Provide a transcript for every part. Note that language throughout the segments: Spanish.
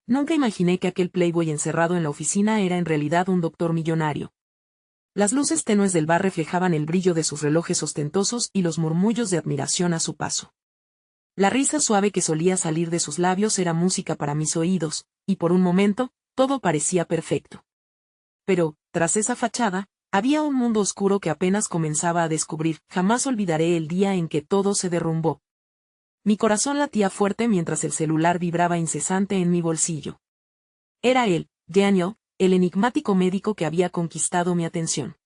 Nunca imaginé que aquel playboy encerrado en la oficina era en realidad un doctor millonario. Las luces tenues del bar reflejaban el brillo de sus relojes ostentosos y los murmullos de admiración a su paso. La risa suave que solía salir de sus labios era música para mis oídos, y por un momento, todo parecía perfecto. Pero, tras esa fachada, había un mundo oscuro que apenas comenzaba a descubrir. Jamás olvidaré el día en que todo se derrumbó. Mi corazón latía fuerte mientras el celular vibraba incesante en mi bolsillo. Era él, Daniel, el enigmático médico que había conquistado mi atención.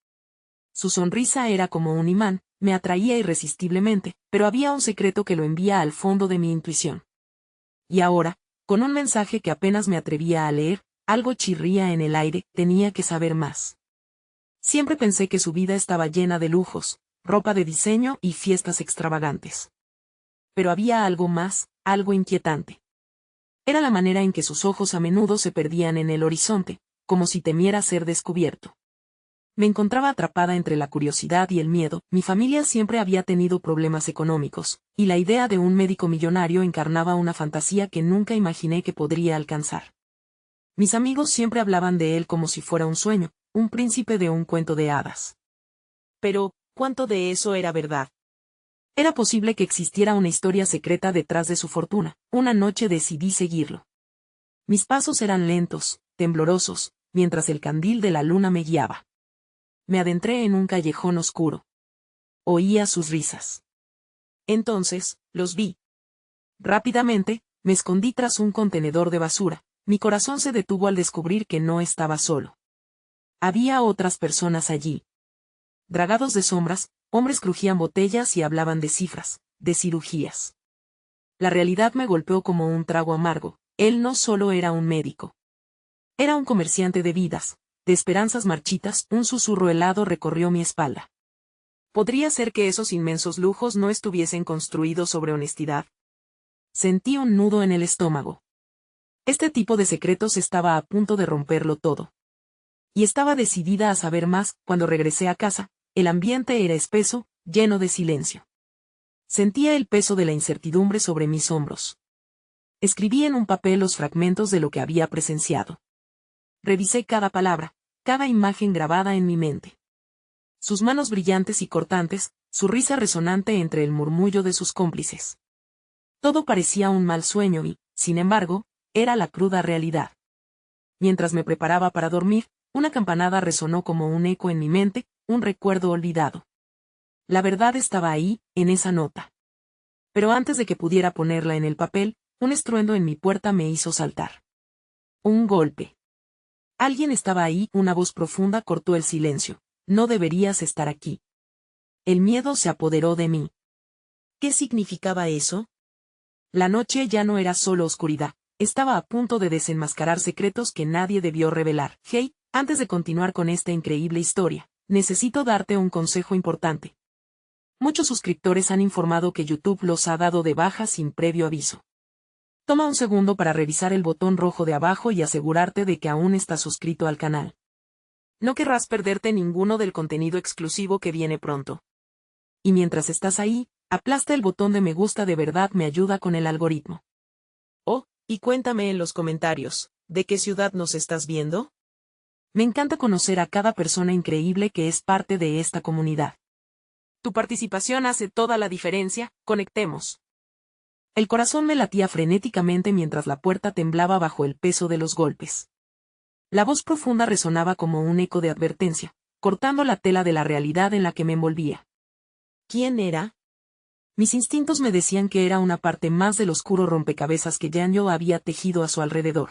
Su sonrisa era como un imán, me atraía irresistiblemente, pero había un secreto que lo envía al fondo de mi intuición. Y ahora, con un mensaje que apenas me atrevía a leer, algo chirría en el aire, tenía que saber más. Siempre pensé que su vida estaba llena de lujos, ropa de diseño y fiestas extravagantes. Pero había algo más, algo inquietante. Era la manera en que sus ojos a menudo se perdían en el horizonte, como si temiera ser descubierto. Me encontraba atrapada entre la curiosidad y el miedo. Mi familia siempre había tenido problemas económicos, y la idea de un médico millonario encarnaba una fantasía que nunca imaginé que podría alcanzar. Mis amigos siempre hablaban de él como si fuera un sueño, un príncipe de un cuento de hadas. Pero, ¿cuánto de eso era verdad? Era posible que existiera una historia secreta detrás de su fortuna. Una noche decidí seguirlo. Mis pasos eran lentos, temblorosos, mientras el candil de la luna me guiaba. Me adentré en un callejón oscuro. Oía sus risas. Entonces, los vi. Rápidamente, me escondí tras un contenedor de basura. Mi corazón se detuvo al descubrir que no estaba solo. Había otras personas allí. Dragados de sombras, hombres crujían botellas y hablaban de cifras, de cirugías. La realidad me golpeó como un trago amargo. Él no solo era un médico. Era un comerciante de vidas, de esperanzas marchitas. Un susurro helado recorrió mi espalda. ¿Podría ser que esos inmensos lujos no estuviesen construidos sobre honestidad? Sentí un nudo en el estómago. Este tipo de secretos estaba a punto de romperlo todo. Y estaba decidida a saber más. Cuando regresé a casa, el ambiente era espeso, lleno de silencio. Sentía el peso de la incertidumbre sobre mis hombros. Escribí en un papel los fragmentos de lo que había presenciado. Revisé cada palabra, cada imagen grabada en mi mente. Sus manos brillantes y cortantes, su risa resonante entre el murmullo de sus cómplices. Todo parecía un mal sueño y, sin embargo, era la cruda realidad. Mientras me preparaba para dormir, una campanada resonó como un eco en mi mente, un recuerdo olvidado. La verdad estaba ahí, en esa nota. Pero antes de que pudiera ponerla en el papel, un estruendo en mi puerta me hizo saltar. Un golpe. Alguien estaba ahí. Una voz profunda cortó el silencio. No deberías estar aquí. El miedo se apoderó de mí. ¿Qué significaba eso? La noche ya no era solo oscuridad. Estaba a punto de desenmascarar secretos que nadie debió revelar. Hey, antes de continuar con esta increíble historia, necesito darte un consejo importante. Muchos suscriptores han informado que YouTube los ha dado de baja sin previo aviso. Toma un segundo para revisar el botón rojo de abajo y asegurarte de que aún estás suscrito al canal. No querrás perderte ninguno del contenido exclusivo que viene pronto. Y mientras estás ahí, aplasta el botón de me gusta, de verdad me ayuda con el algoritmo. Oh, y cuéntame en los comentarios, ¿de qué ciudad nos estás viendo? Me encanta conocer a cada persona increíble que es parte de esta comunidad. Tu participación hace toda la diferencia. Conectemos. El corazón me latía frenéticamente mientras la puerta temblaba bajo el peso de los golpes. La voz profunda resonaba como un eco de advertencia, cortando la tela de la realidad en la que me envolvía. ¿Quién era? Mis instintos me decían que era una parte más del oscuro rompecabezas que Daniel había tejido a su alrededor.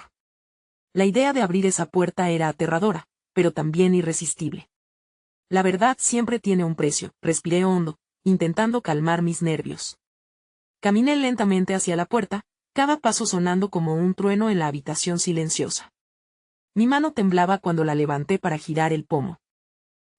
La idea de abrir esa puerta era aterradora, pero también irresistible. La verdad siempre tiene un precio. Respiré hondo, intentando calmar mis nervios. Caminé lentamente hacia la puerta, cada paso sonando como un trueno en la habitación silenciosa. Mi mano temblaba cuando la levanté para girar el pomo.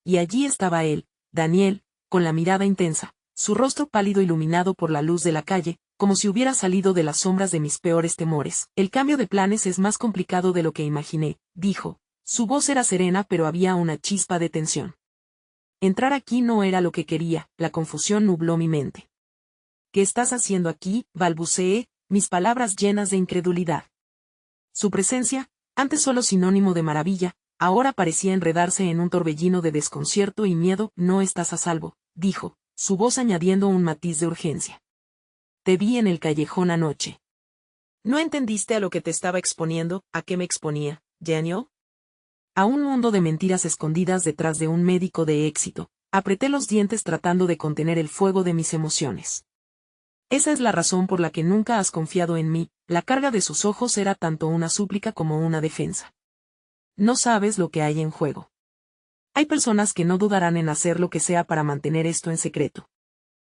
Y allí estaba él, Daniel, con la mirada intensa, su rostro pálido iluminado por la luz de la calle, como si hubiera salido de las sombras de mis peores temores. El cambio de planes es más complicado de lo que imaginé, dijo. Su voz era serena, pero había una chispa de tensión. Entrar aquí no era lo que quería. La confusión nubló mi mente. ¿Qué estás haciendo aquí?, balbuceé, mis palabras llenas de incredulidad. Su presencia, antes solo sinónimo de maravilla, ahora parecía enredarse en un torbellino de desconcierto y miedo. No estás a salvo, dijo, su voz añadiendo un matiz de urgencia. Te vi en el callejón anoche. ¿No entendiste a lo que te estaba exponiendo? ¿A qué me exponía, Daniel? A un mundo de mentiras escondidas detrás de un médico de éxito. Apreté los dientes tratando de contener el fuego de mis emociones. Esa es la razón por la que nunca has confiado en mí. La carga de sus ojos era tanto una súplica como una defensa. No sabes lo que hay en juego. Hay personas que no dudarán en hacer lo que sea para mantener esto en secreto.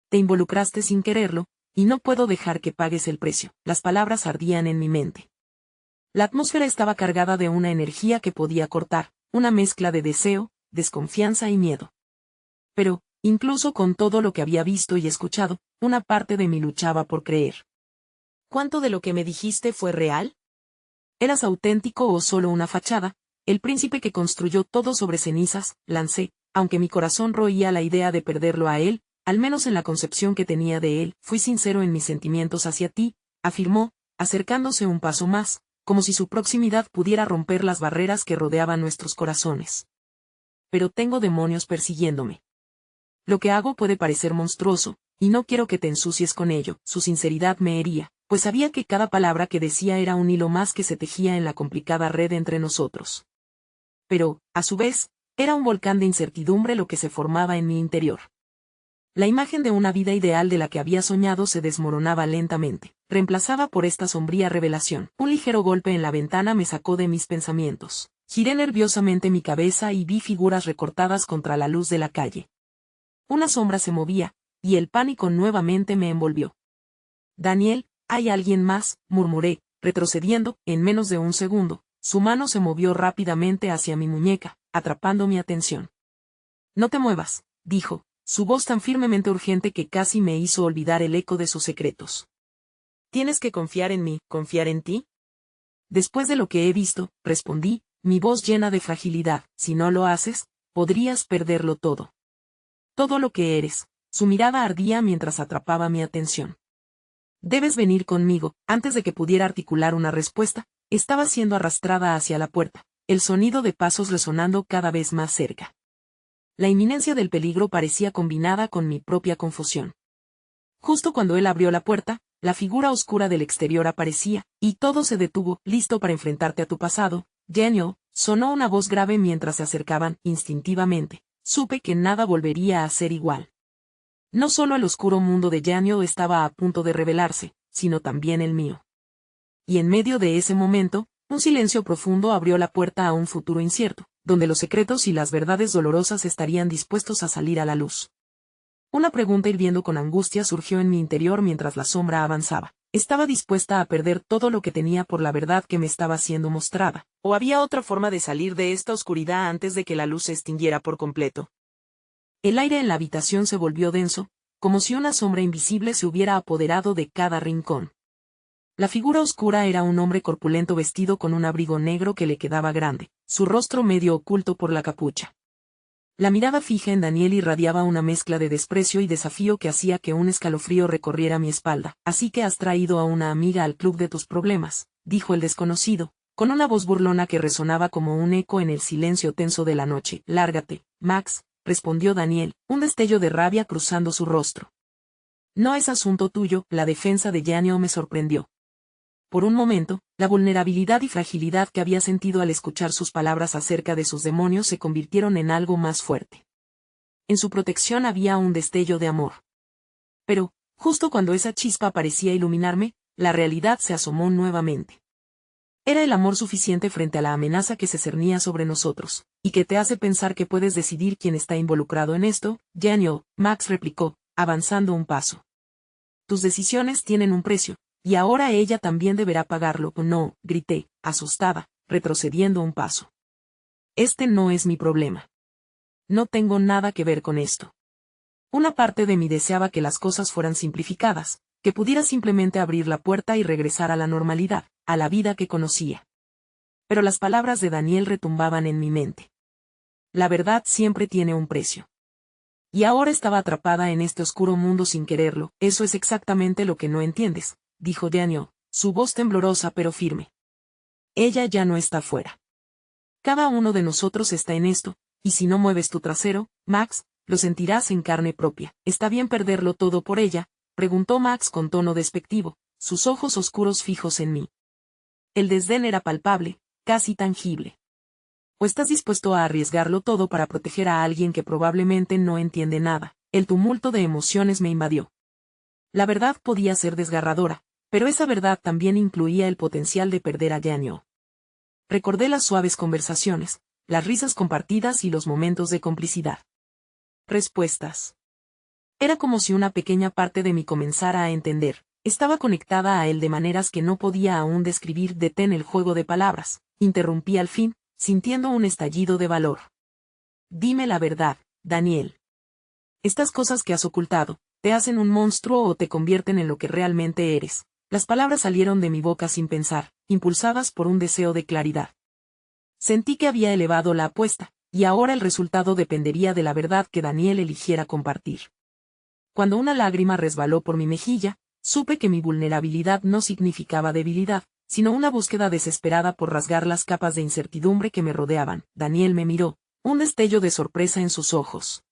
Te involucraste sin quererlo, y no puedo dejar que pagues el precio. Las palabras ardían en mi mente. La atmósfera estaba cargada de una energía que podía cortar, una mezcla de deseo, desconfianza y miedo. Pero, incluso con todo lo que había visto y escuchado, una parte de mí luchaba por creer. ¿Cuánto de lo que me dijiste fue real? ¿Eras auténtico o solo una fachada? El príncipe que construyó todo sobre cenizas, lancé, aunque mi corazón roía la idea de perderlo a él, al menos en la concepción que tenía de él. Fui sincero en mis sentimientos hacia ti, afirmó, acercándose un paso más, como si su proximidad pudiera romper las barreras que rodeaban nuestros corazones. Pero tengo demonios persiguiéndome. Lo que hago puede parecer monstruoso, y no quiero que te ensucies con ello. Su sinceridad me hería, pues sabía que cada palabra que decía era un hilo más que se tejía en la complicada red entre nosotros. Pero, a su vez, era un volcán de incertidumbre lo que se formaba en mi interior. La imagen de una vida ideal de la que había soñado se desmoronaba lentamente, reemplazada por esta sombría revelación. Un ligero golpe en la ventana me sacó de mis pensamientos. Giré nerviosamente mi cabeza y vi figuras recortadas contra la luz de la calle. Una sombra se movía, y el pánico nuevamente me envolvió. Daniel, hay alguien más, murmuré, retrocediendo. En menos de un segundo, su mano se movió rápidamente hacia mi muñeca, atrapando mi atención. No te muevas, dijo, su voz tan firmemente urgente que casi me hizo olvidar el eco de sus secretos. Tienes que confiar en mí. ¿Confiar en ti? Después de lo que he visto, respondí, mi voz llena de fragilidad. Si no lo haces, podrías perderlo todo. Todo lo que eres. Su mirada ardía mientras atrapaba mi atención. Debes venir conmigo. Antes de que pudiera articular una respuesta, estaba siendo arrastrada hacia la puerta, el sonido de pasos resonando cada vez más cerca. La inminencia del peligro parecía combinada con mi propia confusión. Justo cuando él abrió la puerta, la figura oscura del exterior aparecía, y todo se detuvo. ¿Listo para enfrentarte a tu pasado, Daniel? Sonó una voz grave mientras se acercaban. Instintivamente, supe que nada volvería a ser igual. No solo el oscuro mundo de Daniel estaba a punto de revelarse, sino también el mío. Y en medio de ese momento, un silencio profundo abrió la puerta a un futuro incierto, donde los secretos y las verdades dolorosas estarían dispuestos a salir a la luz. Una pregunta hirviendo con angustia surgió en mi interior mientras la sombra avanzaba. ¿Estaba dispuesta a perder todo lo que tenía por la verdad que me estaba siendo mostrada? ¿O había otra forma de salir de esta oscuridad antes de que la luz se extinguiera por completo? El aire en la habitación se volvió denso, como si una sombra invisible se hubiera apoderado de cada rincón. La figura oscura era un hombre corpulento vestido con un abrigo negro que le quedaba grande, su rostro medio oculto por la capucha. La mirada fija en Daniel irradiaba una mezcla de desprecio y desafío que hacía que un escalofrío recorriera mi espalda. Así que has traído a una amiga al club de tus problemas, dijo el desconocido, con una voz burlona que resonaba como un eco en el silencio tenso de la noche. Lárgate, Max, respondió Daniel, un destello de rabia cruzando su rostro. No es asunto tuyo. La defensa de Daniel me sorprendió. Por un momento, la vulnerabilidad y fragilidad que había sentido al escuchar sus palabras acerca de sus demonios se convirtieron en algo más fuerte. En su protección había un destello de amor. Pero, justo cuando esa chispa parecía iluminarme, la realidad se asomó nuevamente. Era el amor suficiente frente a la amenaza que se cernía sobre nosotros, y que te hace pensar que puedes decidir quién está involucrado en esto, Daniel, Max replicó, avanzando un paso. Tus decisiones tienen un precio. Y ahora ella también deberá pagarlo. No, grité, asustada, retrocediendo un paso. Este no es mi problema. No tengo nada que ver con esto. Una parte de mí deseaba que las cosas fueran simplificadas, que pudiera simplemente abrir la puerta y regresar a la normalidad, a la vida que conocía. Pero las palabras de Daniel retumbaban en mi mente. La verdad siempre tiene un precio. Y ahora estaba atrapada en este oscuro mundo sin quererlo. Eso es exactamente lo que no entiendes, dijo Daniel, su voz temblorosa pero firme. Ella ya no está fuera. Cada uno de nosotros está en esto, y si no mueves tu trasero, Max, lo sentirás en carne propia. ¿Está bien perderlo todo por ella?, preguntó Max con tono despectivo, sus ojos oscuros fijos en mí. El desdén era palpable, casi tangible. ¿O estás dispuesto a arriesgarlo todo para proteger a alguien que probablemente no entiende nada? El tumulto de emociones me invadió. La verdad podía ser desgarradora, pero esa verdad también incluía el potencial de perder a Daniel. Recordé las suaves conversaciones, las risas compartidas y los momentos de complicidad. Respuestas. Era como si una pequeña parte de mí comenzara a entender. Estaba conectada a él de maneras que no podía aún describir. Detén el juego de palabras, interrumpí al fin, sintiendo un estallido de valor. Dime la verdad, Daniel. Estas cosas que has ocultado, ¿te hacen un monstruo o te convierten en lo que realmente eres? Las palabras salieron de mi boca sin pensar, impulsadas por un deseo de claridad. Sentí que había elevado la apuesta, y ahora el resultado dependería de la verdad que Daniel eligiera compartir. Cuando una lágrima resbaló por mi mejilla, supe que mi vulnerabilidad no significaba debilidad, sino una búsqueda desesperada por rasgar las capas de incertidumbre que me rodeaban. Daniel me miró, un destello de sorpresa en sus ojos.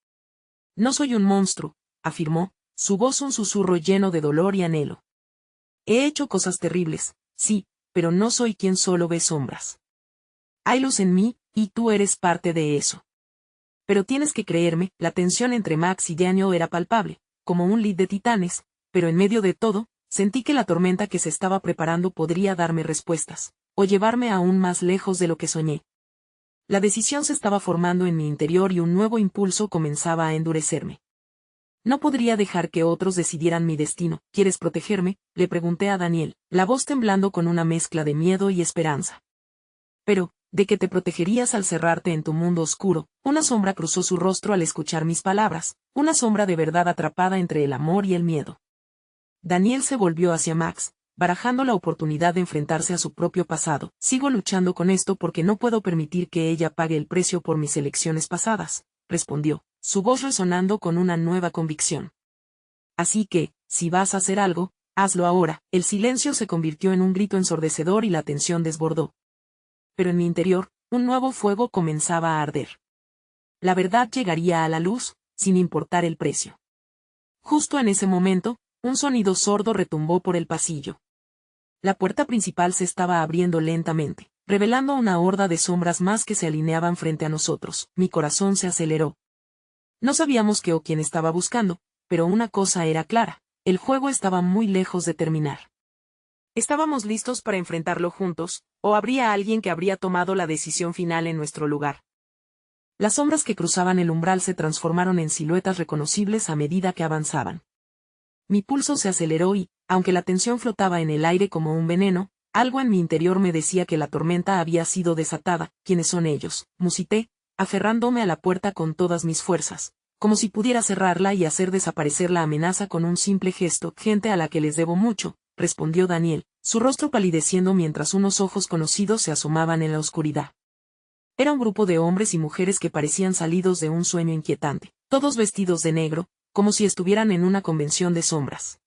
No soy un monstruo, afirmó, su voz un susurro lleno de dolor y anhelo. He hecho cosas terribles, sí, pero no soy quien solo ve sombras. Hay luz en mí, y tú eres parte de eso. Pero tienes que creerme, la tensión entre Max y Daniel era palpable, como un lead de titanes, pero en medio de todo, sentí que la tormenta que se estaba preparando podría darme respuestas, o llevarme aún más lejos de lo que soñé. La decisión se estaba formando en mi interior y un nuevo impulso comenzaba a endurecerme. No podría dejar que otros decidieran mi destino. ¿Quieres protegerme?, le pregunté a Daniel, la voz temblando con una mezcla de miedo y esperanza. Pero, ¿de qué te protegerías al cerrarte en tu mundo oscuro? Una sombra cruzó su rostro al escuchar mis palabras, una sombra de verdad atrapada entre el amor y el miedo. Daniel se volvió hacia Max, barajando la oportunidad de enfrentarse a su propio pasado. Sigo luchando con esto porque no puedo permitir que ella pague el precio por mis elecciones pasadas, respondió, su voz resonando con una nueva convicción. Así que, si vas a hacer algo, hazlo ahora. El silencio se convirtió en un grito ensordecedor y la tensión desbordó. Pero en mi interior, un nuevo fuego comenzaba a arder. La verdad llegaría a la luz, sin importar el precio. Justo en ese momento, un sonido sordo retumbó por el pasillo. La puerta principal se estaba abriendo lentamente, revelando una horda de sombras más que se alineaban frente a nosotros. Mi corazón se aceleró. No sabíamos qué o quién estaba buscando, pero una cosa era clara, el juego estaba muy lejos de terminar. Estábamos listos para enfrentarlo juntos, o habría alguien que habría tomado la decisión final en nuestro lugar. Las sombras que cruzaban el umbral se transformaron en siluetas reconocibles a medida que avanzaban. Mi pulso se aceleró y, aunque la tensión flotaba en el aire como un veneno, algo en mi interior me decía que la tormenta había sido desatada. ¿Quiénes son ellos?, musité, aferrándome a la puerta con todas mis fuerzas, como si pudiera cerrarla y hacer desaparecer la amenaza con un simple gesto. Gente a la que les debo mucho, respondió Daniel, su rostro palideciendo mientras unos ojos conocidos se asomaban en la oscuridad. Era un grupo de hombres y mujeres que parecían salidos de un sueño inquietante, todos vestidos de negro, como si estuvieran en una convención de sombras.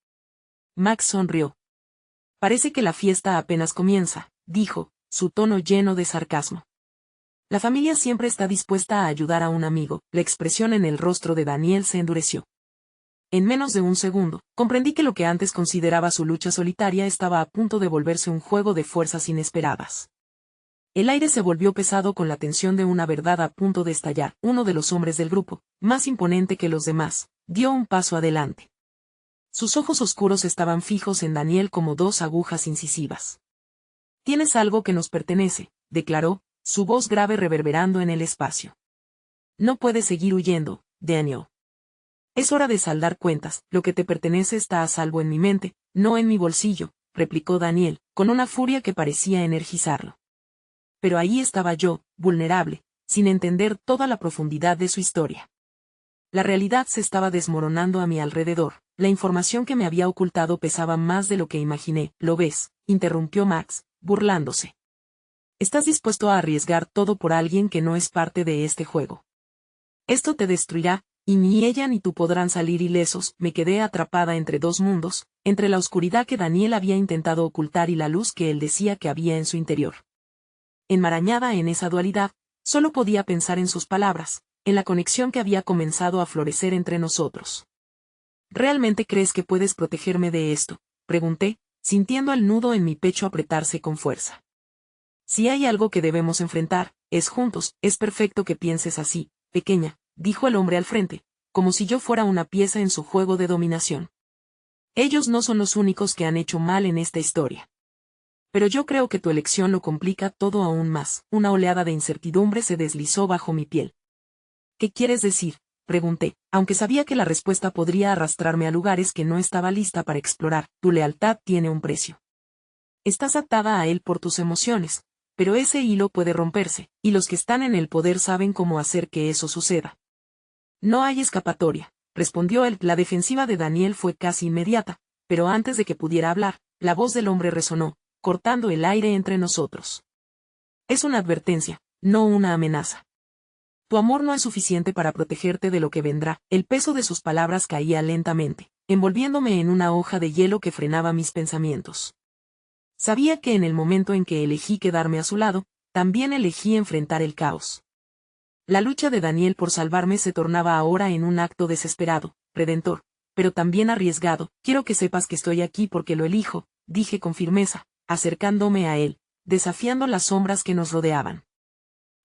Max sonrió. Parece que la fiesta apenas comienza, dijo, su tono lleno de sarcasmo. La familia siempre está dispuesta a ayudar a un amigo. La expresión en el rostro de Daniel se endureció. En menos de un segundo, comprendí que lo que antes consideraba su lucha solitaria estaba a punto de volverse un juego de fuerzas inesperadas. El aire se volvió pesado con la tensión de una verdad a punto de estallar. Uno de los hombres del grupo, más imponente que los demás, dio un paso adelante. Sus ojos oscuros estaban fijos en Daniel como dos agujas incisivas. «Tienes algo que nos pertenece», declaró, su voz grave reverberando en el espacio. «No puedes seguir huyendo, Daniel. Es hora de saldar cuentas. Lo que te pertenece está a salvo en mi mente, no en mi bolsillo», replicó Daniel, con una furia que parecía energizarlo. Pero ahí estaba yo, vulnerable, sin entender toda la profundidad de su historia. La realidad se estaba desmoronando a mi alrededor, la información que me había ocultado pesaba más de lo que imaginé. «¿Lo ves?», interrumpió Max, burlándose. «¿Estás dispuesto a arriesgar todo por alguien que no es parte de este juego? Esto te destruirá, y ni ella ni tú podrán salir ilesos». Me quedé atrapada entre dos mundos, entre la oscuridad que Daniel había intentado ocultar y la luz que él decía que había en su interior. enmarañada en esa dualidad, solo podía pensar en sus palabras, en la conexión que había comenzado a florecer entre nosotros. ¿Realmente crees que puedes protegerme de esto?, pregunté, sintiendo el nudo en mi pecho apretarse con fuerza. Si hay algo que debemos enfrentar, es juntos. Es perfecto que pienses así, pequeña, dijo el hombre al frente, como si yo fuera una pieza en su juego de dominación. Ellos no son los únicos que han hecho mal en esta historia. Pero yo creo que tu elección lo complica todo aún más. Una oleada de incertidumbre se deslizó bajo mi piel. ¿Qué quieres decir?, pregunté, aunque sabía que la respuesta podría arrastrarme a lugares que no estaba lista para explorar. Tu lealtad tiene un precio. Estás atada a él por tus emociones, pero ese hilo puede romperse, y los que están en el poder saben cómo hacer que eso suceda. No hay escapatoria, respondió él. La defensiva de Daniel fue casi inmediata, pero antes de que pudiera hablar, la voz del hombre resonó, cortando el aire entre nosotros. Es una advertencia, no una amenaza. Tu amor no es suficiente para protegerte de lo que vendrá. El peso de sus palabras caía lentamente, envolviéndome en una hoja de hielo que frenaba mis pensamientos. Sabía que en el momento en que elegí quedarme a su lado, también elegí enfrentar el caos. La lucha de Daniel por salvarme se tornaba ahora en un acto desesperado, redentor, pero también arriesgado. Quiero que sepas que estoy aquí porque lo elijo, dije con firmeza, acercándome a él, desafiando las sombras que nos rodeaban.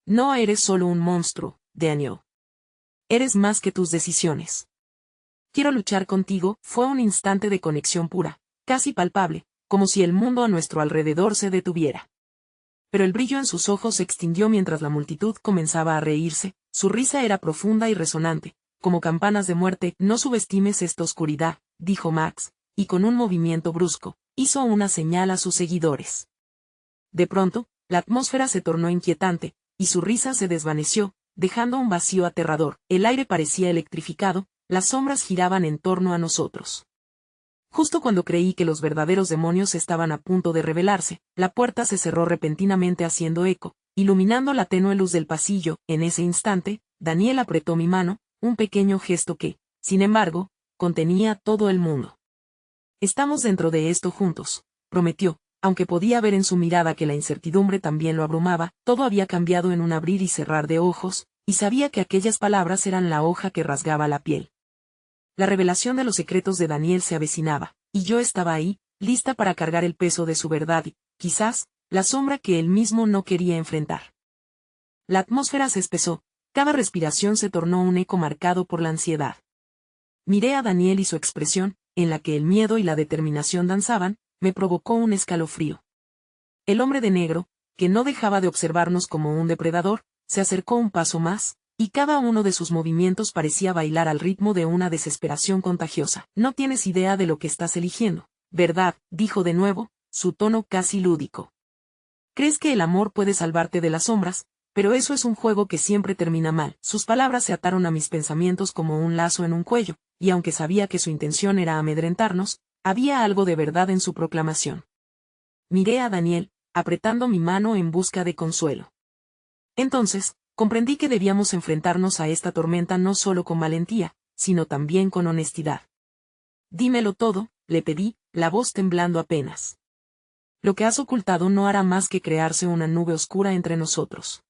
No eres solo un monstruo, Daniel. Eres más que tus decisiones. Quiero luchar contigo. Fue un instante de conexión pura, casi palpable, como si el mundo a nuestro alrededor se detuviera. Pero el brillo en sus ojos se extinguió mientras la multitud comenzaba a reírse. Su risa era profunda y resonante, como campanas de muerte. No subestimes esta oscuridad, dijo Max, y con un movimiento brusco, hizo una señal a sus seguidores. De pronto, la atmósfera se tornó inquietante, y su risa se desvaneció, dejando un vacío aterrador. El aire parecía electrificado, las sombras giraban en torno a nosotros. Justo cuando creí que los verdaderos demonios estaban a punto de revelarse, la puerta se cerró repentinamente haciendo eco, iluminando la tenue luz del pasillo. En ese instante, Daniel apretó mi mano, un pequeño gesto que, sin embargo, contenía todo el mundo. Estamos dentro de esto juntos, prometió, aunque podía ver en su mirada que la incertidumbre también lo abrumaba. Todo había cambiado en un abrir y cerrar de ojos, y sabía que aquellas palabras eran la hoja que rasgaba la piel. La revelación de los secretos de Daniel se avecinaba, y yo estaba ahí, lista para cargar el peso de su verdad y, quizás, la sombra que él mismo no quería enfrentar. La atmósfera se espesó, cada respiración se tornó un eco marcado por la ansiedad. Miré a Daniel y su expresión, en la que el miedo y la determinación danzaban, me provocó un escalofrío. El hombre de negro, que no dejaba de observarnos como un depredador, se acercó un paso más, y cada uno de sus movimientos parecía bailar al ritmo de una desesperación contagiosa. No tienes idea de lo que estás eligiendo, ¿verdad?, dijo de nuevo, su tono casi lúdico. Crees que el amor puede salvarte de las sombras, pero eso es un juego que siempre termina mal. Sus palabras se ataron a mis pensamientos como un lazo en un cuello, y aunque sabía que su intención era amedrentarnos, había algo de verdad en su proclamación. Miré a Daniel, apretando mi mano en busca de consuelo. Entonces, comprendí que debíamos enfrentarnos a esta tormenta no solo con valentía, sino también con honestidad. Dímelo todo, le pedí, la voz temblando apenas. Lo que has ocultado no hará más que crearse una nube oscura entre nosotros.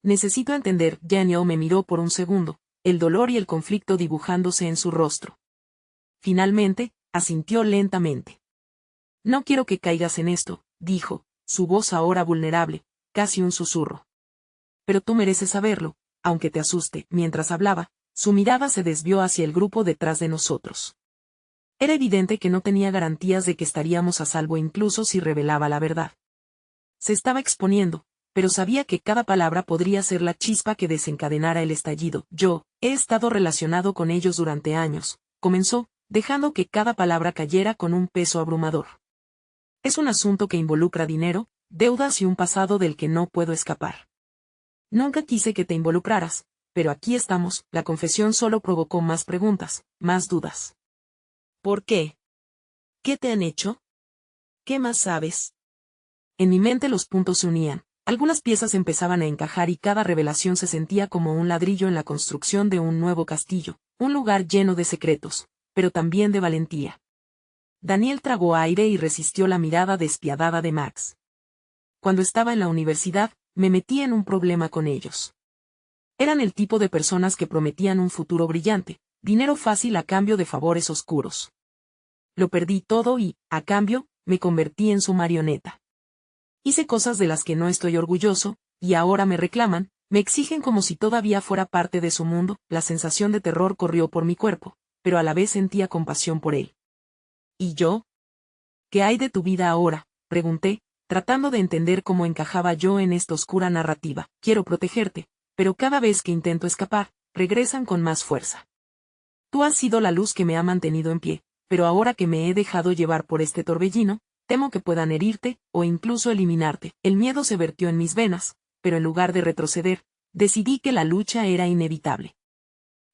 Necesito entender. Daniel me miró por un segundo, el dolor y el conflicto dibujándose en su rostro. Finalmente, asintió lentamente. No quiero que caigas en esto, dijo, su voz ahora vulnerable, casi un susurro. Pero tú mereces saberlo, aunque te asuste. Mientras hablaba, su mirada se desvió hacia el grupo detrás de nosotros. Era evidente que no tenía garantías de que estaríamos a salvo incluso si revelaba la verdad. Se estaba exponiendo, pero sabía que cada palabra podría ser la chispa que desencadenara el estallido. Yo, he estado relacionado con ellos durante años, comenzó, dejando que cada palabra cayera con un peso abrumador. Es un asunto que involucra dinero, deudas y un pasado del que no puedo escapar. Nunca quise que te involucraras, pero aquí estamos. La confesión solo provocó más preguntas, más dudas. ¿Por qué? ¿Qué te han hecho? ¿Qué más sabes? En mi mente los puntos se unían, algunas piezas empezaban a encajar y cada revelación se sentía como un ladrillo en la construcción de un nuevo castillo, un lugar lleno de secretos, pero también de valentía. Daniel tragó aire y resistió la mirada despiadada de Max. cuando estaba en la universidad, me metí en un problema con ellos. Eran el tipo de personas que prometían un futuro brillante, dinero fácil a cambio de favores oscuros. Lo perdí todo y, a cambio, me convertí en su marioneta. Hice cosas de las que no estoy orgulloso, y ahora me reclaman, me exigen como si todavía fuera parte de su mundo. La sensación de terror corrió por mi cuerpo, pero a la vez sentía compasión por él. ¿Y yo? ¿Qué hay de tu vida ahora?, pregunté, tratando de entender cómo encajaba yo en esta oscura narrativa. Quiero protegerte, pero cada vez que intento escapar, regresan con más fuerza. Tú has sido la luz que me ha mantenido en pie, pero ahora que me he dejado llevar por este torbellino, temo que puedan herirte, o incluso eliminarte. El miedo se vertió en mis venas, pero en lugar de retroceder, decidí que la lucha era inevitable.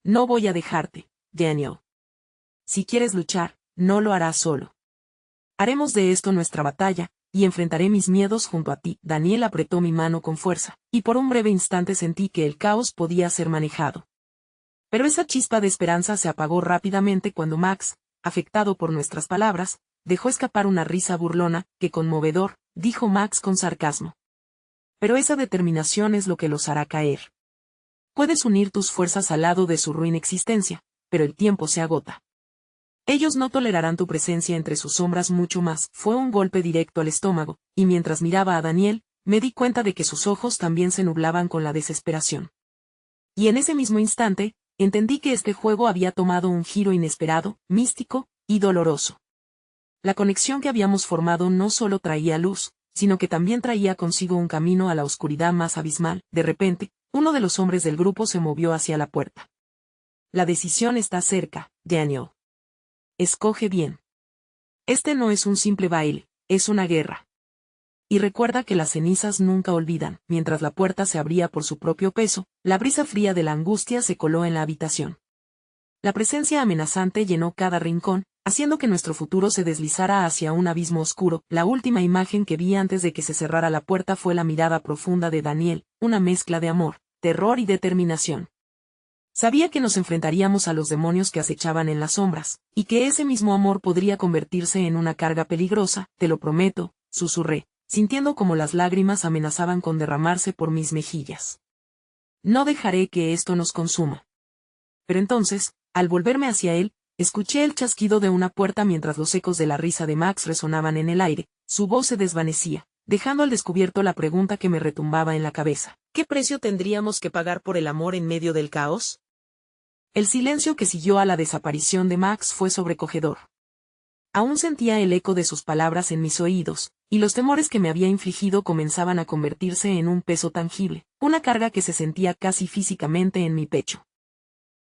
No voy a dejarte, Daniel. Si quieres luchar, no lo harás solo. Haremos de esto nuestra batalla, y enfrentaré mis miedos junto a ti. Daniel apretó mi mano con fuerza, y por un breve instante sentí que el caos podía ser manejado. Pero esa chispa de esperanza se apagó rápidamente cuando Max, afectado por nuestras palabras, dejó escapar una risa burlona. «Qué conmovedor», dijo Max con sarcasmo. «Pero esa determinación es lo que los hará caer. Puedes unir tus fuerzas al lado de su ruin existencia, pero el tiempo se agota. Ellos no tolerarán tu presencia entre sus sombras mucho más». Fue un golpe directo al estómago, y mientras miraba a Daniel, me di cuenta de que sus ojos también se nublaban con la desesperación. Y en ese mismo instante, entendí que este juego había tomado un giro inesperado, místico y doloroso. La conexión que habíamos formado no solo traía luz, sino que también traía consigo un camino a la oscuridad más abismal. De repente, uno de los hombres del grupo se movió hacia la puerta. «La decisión está cerca, Daniel. Escoge bien. Este no es un simple baile, es una guerra. Y recuerda que las cenizas nunca olvidan». Mientras la puerta se abría por su propio peso, la brisa fría de la angustia se coló en la habitación. La presencia amenazante llenó cada rincón, haciendo que nuestro futuro se deslizara hacia un abismo oscuro. La última imagen que vi antes de que se cerrara la puerta fue la mirada profunda de Daniel, una mezcla de amor, terror y determinación. Sabía que nos enfrentaríamos a los demonios que acechaban en las sombras, y que ese mismo amor podría convertirse en una carga peligrosa. «Te lo prometo», susurré, sintiendo como las lágrimas amenazaban con derramarse por mis mejillas. «No dejaré que esto nos consuma». Pero entonces, al volverme hacia él, escuché el chasquido de una puerta mientras los ecos de la risa de Max resonaban en el aire. Su voz se desvanecía, dejando al descubierto la pregunta que me retumbaba en la cabeza. ¿Qué precio tendríamos que pagar por el amor en medio del caos? El silencio que siguió a la desaparición de Max fue sobrecogedor. Aún sentía el eco de sus palabras en mis oídos, y los temores que me había infligido comenzaban a convertirse en un peso tangible, una carga que se sentía casi físicamente en mi pecho.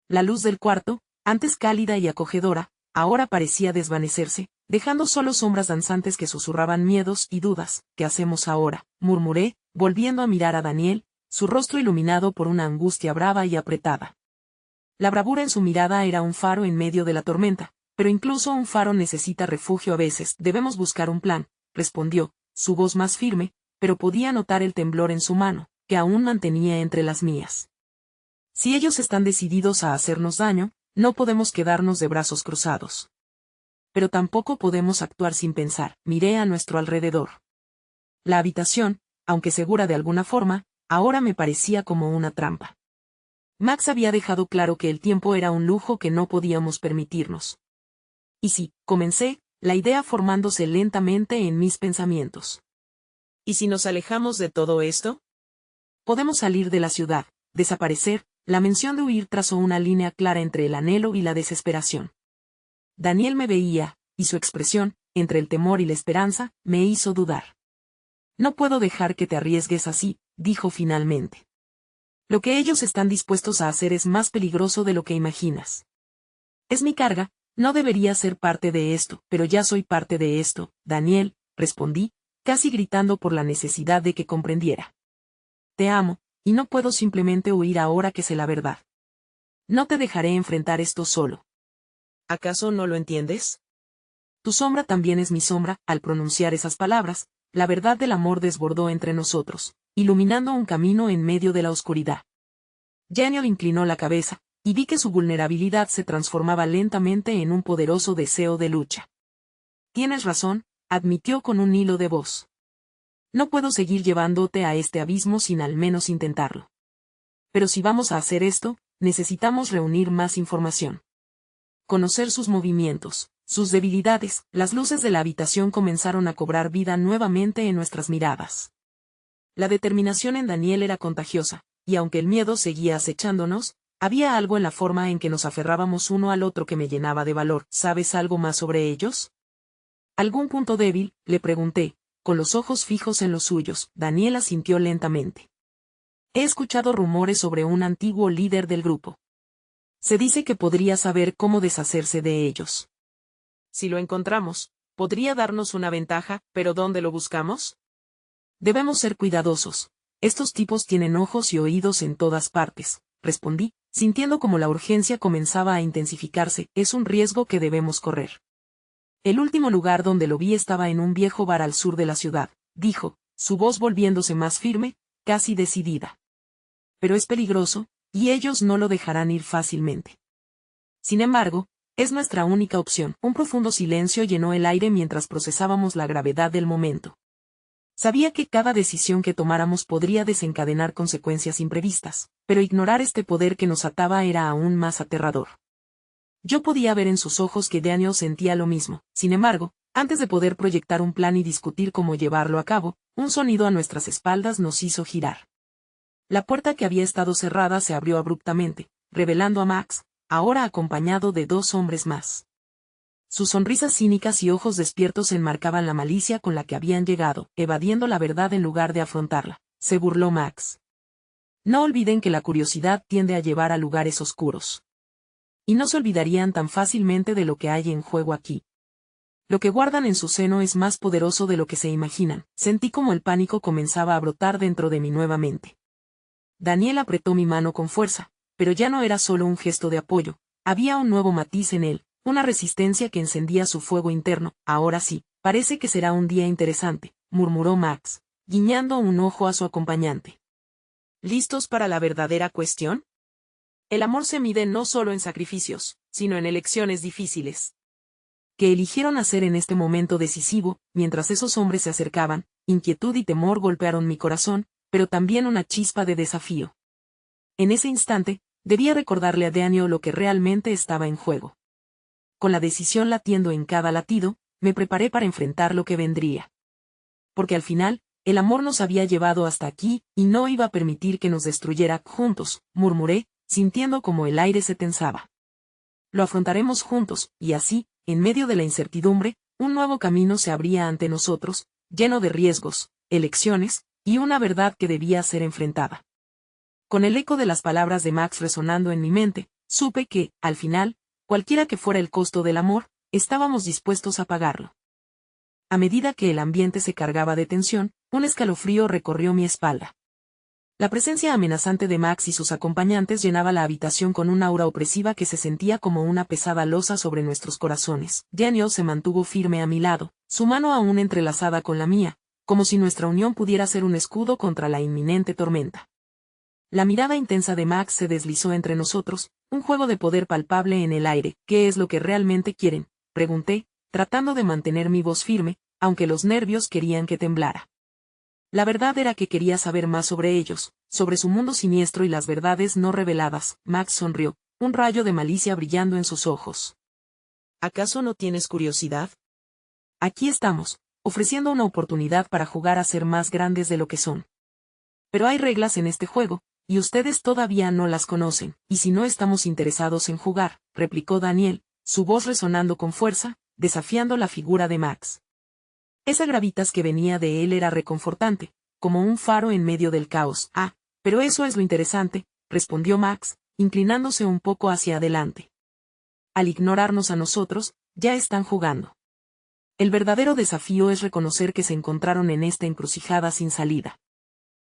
La luz del cuarto, antes cálida y acogedora, ahora parecía desvanecerse, dejando solo sombras danzantes que susurraban miedos y dudas. «¿Qué hacemos ahora?», murmuré, volviendo a mirar a Daniel, su rostro iluminado por una angustia brava y apretada. La bravura en su mirada era un faro en medio de la tormenta, pero incluso un faro necesita refugio a veces. «Debemos buscar un plan», respondió, su voz más firme, pero podía notar el temblor en su mano, que aún mantenía entre las mías. «Si ellos están decididos a hacernos daño, no podemos quedarnos de brazos cruzados. Pero tampoco podemos actuar sin pensar». Miré a nuestro alrededor. La habitación, aunque segura de alguna forma, ahora me parecía como una trampa. Max había dejado claro que el tiempo era un lujo que no podíamos permitirnos. «¿Y si?», comencé, la idea formándose lentamente en mis pensamientos. «¿Y si nos alejamos de todo esto? Podemos salir de la ciudad, desaparecer». La mención de huir trazó una línea clara entre el anhelo y la desesperación. Daniel me veía, y su expresión, entre el temor y la esperanza, me hizo dudar. «No puedo dejar que te arriesgues así», dijo finalmente. «Lo que ellos están dispuestos a hacer es más peligroso de lo que imaginas. Es mi carga, no debería ser parte de esto, pero ya soy parte de esto, Daniel», respondí, casi gritando por la necesidad de que comprendiera. «Te amo, y no puedo simplemente huir ahora que sé la verdad. No te dejaré enfrentar esto solo». «¿Acaso no lo entiendes? Tu sombra también es mi sombra». Al pronunciar esas palabras, la verdad del amor desbordó entre nosotros, iluminando un camino en medio de la oscuridad. Daniel inclinó la cabeza, y vi que su vulnerabilidad se transformaba lentamente en un poderoso deseo de lucha. «Tienes razón», admitió con un hilo de voz. No puedo seguir llevándote a este abismo sin al menos intentarlo. Pero si vamos a hacer esto, necesitamos reunir más información. Conocer sus movimientos, sus debilidades. Las luces de la habitación comenzaron a cobrar vida nuevamente en nuestras miradas. La determinación en Daniel era contagiosa, y aunque el miedo seguía acechándonos, había algo en la forma en que nos aferrábamos uno al otro que me llenaba de valor. ¿Sabes algo más sobre ellos? ¿Algún punto débil?, le pregunté, con los ojos fijos en los suyos. Daniel asintió lentamente. He escuchado rumores sobre un antiguo líder del grupo. Se dice que podría saber cómo deshacerse de ellos. Si lo encontramos, podría darnos una ventaja, pero ¿dónde lo buscamos? Debemos ser cuidadosos. Estos tipos tienen ojos y oídos en todas partes, respondí, sintiendo como la urgencia comenzaba a intensificarse. Es un riesgo que debemos correr. El último lugar donde lo vi estaba en un viejo bar al sur de la ciudad, dijo, su voz volviéndose más firme, casi decidida. Pero es peligroso, y ellos no lo dejarán ir fácilmente. Sin embargo, es nuestra única opción. Un profundo silencio llenó el aire mientras procesábamos la gravedad del momento. Sabía que cada decisión que tomáramos podría desencadenar consecuencias imprevistas, pero ignorar este poder que nos ataba era aún más aterrador. Yo podía ver en sus ojos que Daniel sentía lo mismo. Sin embargo, antes de poder proyectar un plan y discutir cómo llevarlo a cabo, un sonido a nuestras espaldas nos hizo girar. La puerta que había estado cerrada se abrió abruptamente, revelando a Max, ahora acompañado de 2 hombres más. Sus sonrisas cínicas y ojos despiertos enmarcaban la malicia con la que habían llegado, evadiendo la verdad en lugar de afrontarla. Se burló Max. No olviden que la curiosidad tiende a llevar a lugares oscuros. Y no se olvidarían tan fácilmente de lo que hay en juego aquí. Lo que guardan en su seno es más poderoso de lo que se imaginan. Sentí como el pánico comenzaba a brotar dentro de mí nuevamente. Daniel apretó mi mano con fuerza, pero ya no era solo un gesto de apoyo, había un nuevo matiz en él, una resistencia que encendía su fuego interno. Ahora sí, parece que será un día interesante, murmuró Max, guiñando un ojo a su acompañante. ¿Listos para la verdadera cuestión? El amor se mide no solo en sacrificios, sino en elecciones difíciles. ¿Qué eligieron hacer en este momento decisivo? Mientras esos hombres se acercaban, inquietud y temor golpearon mi corazón, pero también una chispa de desafío. En ese instante, debía recordarle a Daniel lo que realmente estaba en juego. Con la decisión latiendo en cada latido, me preparé para enfrentar lo que vendría. Porque al final, el amor nos había llevado hasta aquí, y no iba a permitir que nos destruyera juntos, murmuré, sintiendo como el aire se tensaba. Lo afrontaremos juntos, y así, en medio de la incertidumbre, un nuevo camino se abría ante nosotros, lleno de riesgos, elecciones, y una verdad que debía ser enfrentada. Con el eco de las palabras de Max resonando en mi mente, supe que, al final, cualquiera que fuera el costo del amor, estábamos dispuestos a pagarlo. A medida que el ambiente se cargaba de tensión, un escalofrío recorrió mi espalda. La presencia amenazante de Max y sus acompañantes llenaba la habitación con un aura opresiva que se sentía como una pesada losa sobre nuestros corazones. Daniel se mantuvo firme a mi lado, su mano aún entrelazada con la mía, como si nuestra unión pudiera ser un escudo contra la inminente tormenta. La mirada intensa de Max se deslizó entre nosotros, un juego de poder palpable en el aire. ¿Qué es lo que realmente quieren?, pregunté, tratando de mantener mi voz firme, aunque los nervios querían que temblara. La verdad era que quería saber más sobre ellos, sobre su mundo siniestro y las verdades no reveladas. Max sonrió, un rayo de malicia brillando en sus ojos. ¿Acaso no tienes curiosidad? Aquí estamos, ofreciendo una oportunidad para jugar a ser más grandes de lo que son. Pero hay reglas en este juego, y ustedes todavía no las conocen, y si no estamos interesados en jugar, replicó Daniel, su voz resonando con fuerza, desafiando la figura de Max. Esa gravitas que venía de él era reconfortante, como un faro en medio del caos. Ah, pero eso es lo interesante, respondió Max, inclinándose un poco hacia adelante. Al ignorarnos a nosotros, ya están jugando. El verdadero desafío es reconocer que se encontraron en esta encrucijada sin salida.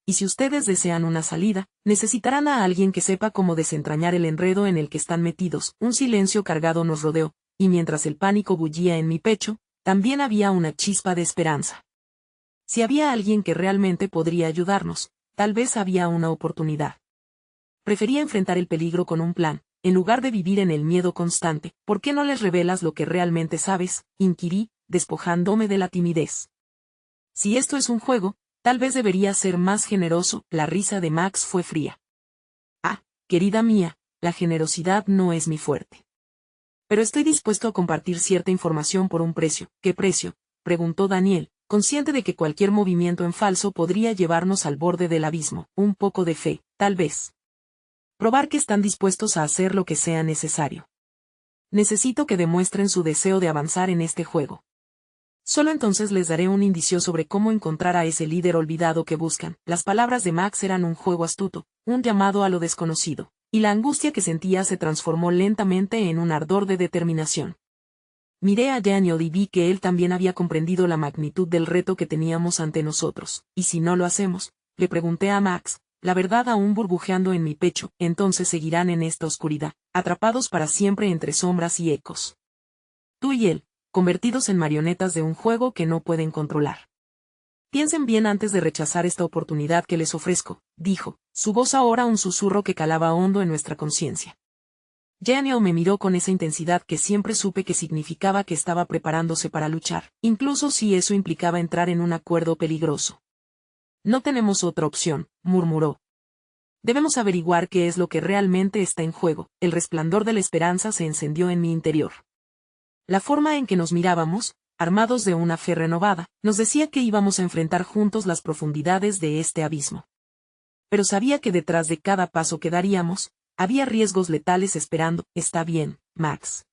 Y si ustedes desean una salida, necesitarán a alguien que sepa cómo desentrañar el enredo en el que están metidos. Un silencio cargado nos rodeó, y mientras el pánico bullía en mi pecho, también había una chispa de esperanza. Si había alguien que realmente podría ayudarnos, tal vez había una oportunidad. Prefería enfrentar el peligro con un plan, en lugar de vivir en el miedo constante. ¿Por qué no les revelas lo que realmente sabes?, inquirí, despojándome de la timidez. Si esto es un juego, Tal vez debería ser más generoso. La risa de Max fue fría. Ah, querida mía, la generosidad no es mi fuerte. Pero estoy dispuesto a compartir cierta información por un precio. ¿Qué precio?, preguntó Daniel, consciente de que cualquier movimiento en falso podría llevarnos al borde del abismo. Un poco de fe, tal vez. Probar que están dispuestos a hacer lo que sea necesario. Necesito que demuestren su deseo de avanzar en este juego. Solo entonces les daré un indicio sobre cómo encontrar a ese líder olvidado que buscan. Las palabras de Max eran un juego astuto, un llamado a lo desconocido, y la angustia que sentía se transformó lentamente en un ardor de determinación. Miré a Daniel y vi que él también había comprendido la magnitud del reto que teníamos ante nosotros. ¿Y si no lo hacemos?, le pregunté a Max, la verdad aún burbujeando en mi pecho. Entonces seguirán en esta oscuridad, atrapados para siempre entre sombras y ecos. Tú y él, convertidos en marionetas de un juego que no pueden controlar. Piensen bien antes de rechazar esta oportunidad que les ofrezco, dijo, su voz ahora un susurro que calaba hondo en nuestra conciencia. Daniel me miró con esa intensidad que siempre supe que significaba que estaba preparándose para luchar, incluso si eso implicaba entrar en un acuerdo peligroso. No tenemos otra opción, murmuró. Debemos averiguar qué es lo que realmente está en juego. El resplandor de la esperanza se encendió en mi interior. La forma en que nos mirábamos, armados de una fe renovada, nos decía que íbamos a enfrentar juntos las profundidades de este abismo. Pero sabía que detrás de cada paso que daríamos, había riesgos letales esperando. Está bien, Max.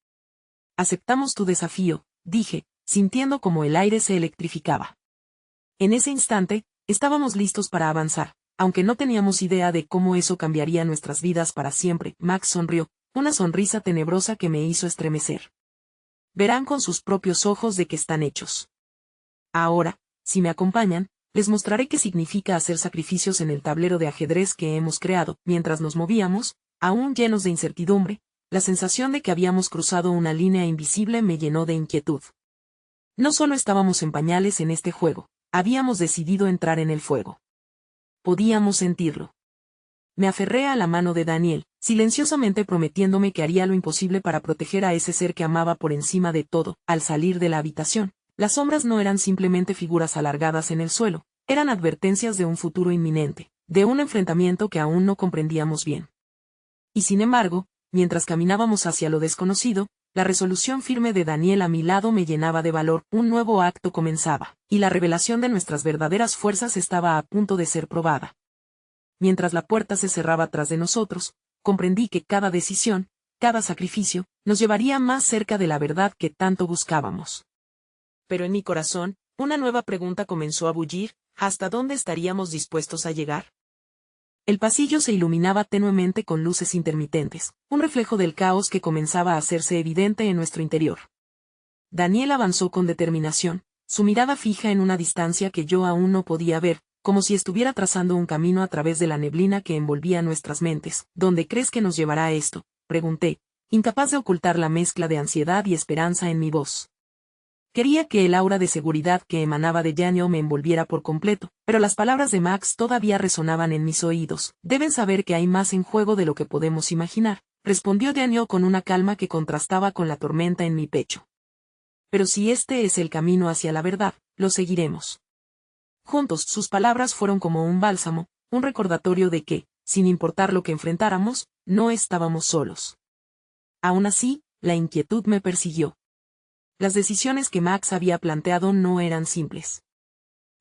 Aceptamos tu desafío, dije, sintiendo como el aire se electrificaba. En ese instante, estábamos listos para avanzar, aunque no teníamos idea de cómo eso cambiaría nuestras vidas para siempre. Max sonrió, una sonrisa tenebrosa que me hizo estremecer. Verán con sus propios ojos de qué están hechos. Ahora, si me acompañan, les mostraré qué significa hacer sacrificios en el tablero de ajedrez que hemos creado. Mientras nos movíamos, aún llenos de incertidumbre, la sensación de que habíamos cruzado una línea invisible me llenó de inquietud. No solo estábamos en pañales en este juego, habíamos decidido entrar en el fuego. Podíamos sentirlo. Me aferré a la mano de Daniel, silenciosamente prometiéndome que haría lo imposible para proteger a ese ser que amaba por encima de todo. Al salir de la habitación, las sombras no eran simplemente figuras alargadas en el suelo, eran advertencias de un futuro inminente, de un enfrentamiento que aún no comprendíamos bien. Y sin embargo, mientras caminábamos hacia lo desconocido, la resolución firme de Daniel a mi lado me llenaba de valor. Un nuevo acto comenzaba, y la revelación de nuestras verdaderas fuerzas estaba a punto de ser probada. Mientras la puerta se cerraba tras de nosotros, comprendí que cada decisión, cada sacrificio, nos llevaría más cerca de la verdad que tanto buscábamos. Pero en mi corazón, una nueva pregunta comenzó a bullir: ¿hasta dónde estaríamos dispuestos a llegar? El pasillo se iluminaba tenuemente con luces intermitentes, un reflejo del caos que comenzaba a hacerse evidente en nuestro interior. Daniel avanzó con determinación, su mirada fija en una distancia que yo aún no podía ver, como si estuviera trazando un camino a través de la neblina que envolvía nuestras mentes. ¿Dónde crees que nos llevará esto?, pregunté, incapaz de ocultar la mezcla de ansiedad y esperanza en mi voz. Quería que el aura de seguridad que emanaba de Daniel me envolviera por completo, pero las palabras de Max todavía resonaban en mis oídos. Deben saber que hay más en juego de lo que podemos imaginar, respondió Daniel con una calma que contrastaba con la tormenta en mi pecho. Pero si este es el camino hacia la verdad, lo seguiremos. Juntos, sus palabras fueron como un bálsamo, un recordatorio de que, sin importar lo que enfrentáramos, no estábamos solos. Aún así, la inquietud me persiguió. Las decisiones que Max había planteado no eran simples.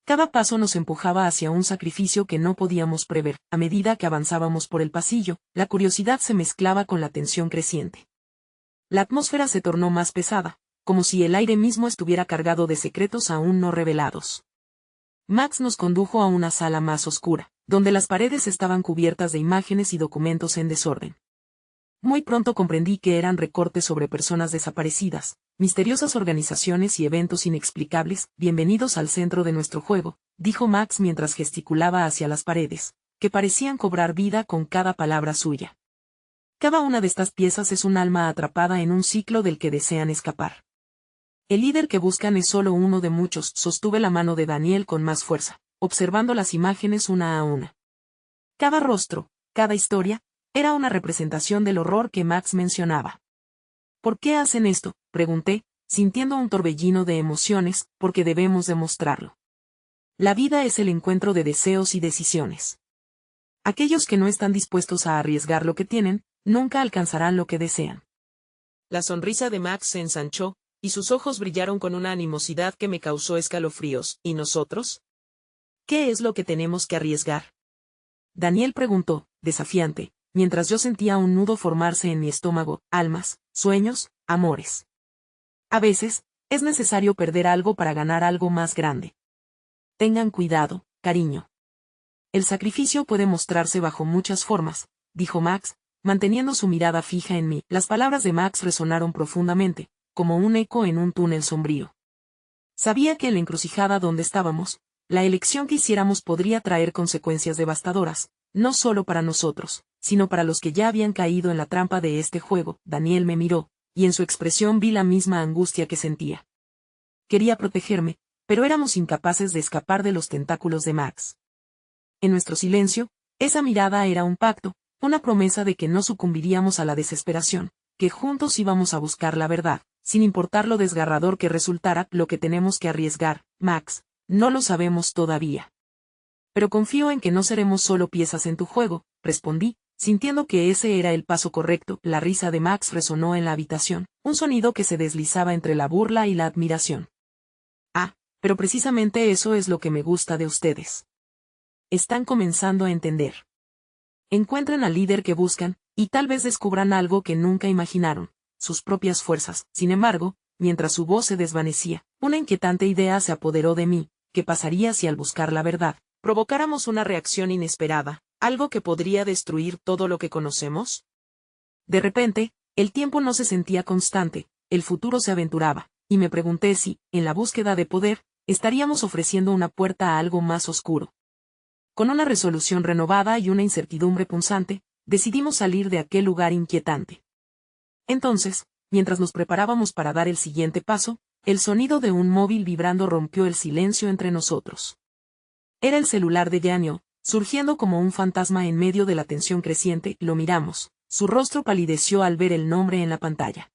Cada paso nos empujaba hacia un sacrificio que no podíamos prever. A medida que avanzábamos por el pasillo, la curiosidad se mezclaba con la tensión creciente. La atmósfera se tornó más pesada, como si el aire mismo estuviera cargado de secretos aún no revelados. Max nos condujo a una sala más oscura, donde las paredes estaban cubiertas de imágenes y documentos en desorden. Muy pronto comprendí que eran recortes sobre personas desaparecidas, misteriosas organizaciones y eventos inexplicables. Bienvenidos al centro de nuestro juego, dijo Max mientras gesticulaba hacia las paredes, que parecían cobrar vida con cada palabra suya. Cada una de estas piezas es un alma atrapada en un ciclo del que desean escapar. El líder que buscan es solo uno de muchos. Sostuve la mano de Daniel con más fuerza, observando las imágenes una a una. Cada rostro, cada historia, era una representación del horror que Max mencionaba. ¿Por qué hacen esto?, pregunté, sintiendo un torbellino de emociones. Porque debemos demostrarlo. La vida es el encuentro de deseos y decisiones. Aquellos que no están dispuestos a arriesgar lo que tienen, nunca alcanzarán lo que desean. La sonrisa de Max se ensanchó, y sus ojos brillaron con una animosidad que me causó escalofríos. ¿Y nosotros? ¿Qué es lo que tenemos que arriesgar? Daniel preguntó, desafiante, mientras yo sentía un nudo formarse en mi estómago. Almas, sueños, amores. A veces, es necesario perder algo para ganar algo más grande. Tengan cuidado, cariño. El sacrificio puede mostrarse bajo muchas formas, dijo Max, manteniendo su mirada fija en mí. Las palabras de Max resonaron profundamente, como un eco en un túnel sombrío. Sabía que en la encrucijada donde estábamos, la elección que hiciéramos podría traer consecuencias devastadoras, no solo para nosotros, sino para los que ya habían caído en la trampa de este juego. Daniel me miró, y en su expresión vi la misma angustia que sentía. Quería protegerme, pero éramos incapaces de escapar de los tentáculos de Max. En nuestro silencio, esa mirada era un pacto, una promesa de que no sucumbiríamos a la desesperación, que juntos íbamos a buscar la verdad, sin importar lo desgarrador que resultara. Lo que tenemos que arriesgar, Max, no lo sabemos todavía. Pero confío en que no seremos solo piezas en tu juego, respondí, sintiendo que ese era el paso correcto. La risa de Max resonó en la habitación, un sonido que se deslizaba entre la burla y la admiración. Ah, pero precisamente eso es lo que me gusta de ustedes. Están comenzando a entender. Encuentran al líder que buscan, y tal vez descubran algo que nunca imaginaron, sus propias fuerzas. Sin embargo, mientras su voz se desvanecía, una inquietante idea se apoderó de mí. ¿Qué pasaría si al buscar la verdad, provocáramos una reacción inesperada, algo que podría destruir todo lo que conocemos? De repente, el tiempo no se sentía constante, el futuro se aventuraba, y me pregunté si, en la búsqueda de poder, estaríamos ofreciendo una puerta a algo más oscuro. Con una resolución renovada y una incertidumbre punzante, decidimos salir de aquel lugar inquietante. Entonces, mientras nos preparábamos para dar el siguiente paso, el sonido de un móvil vibrando rompió el silencio entre nosotros. Era el celular de Daniel, surgiendo como un fantasma en medio de la tensión creciente. Lo miramos, su rostro palideció al ver el nombre en la pantalla.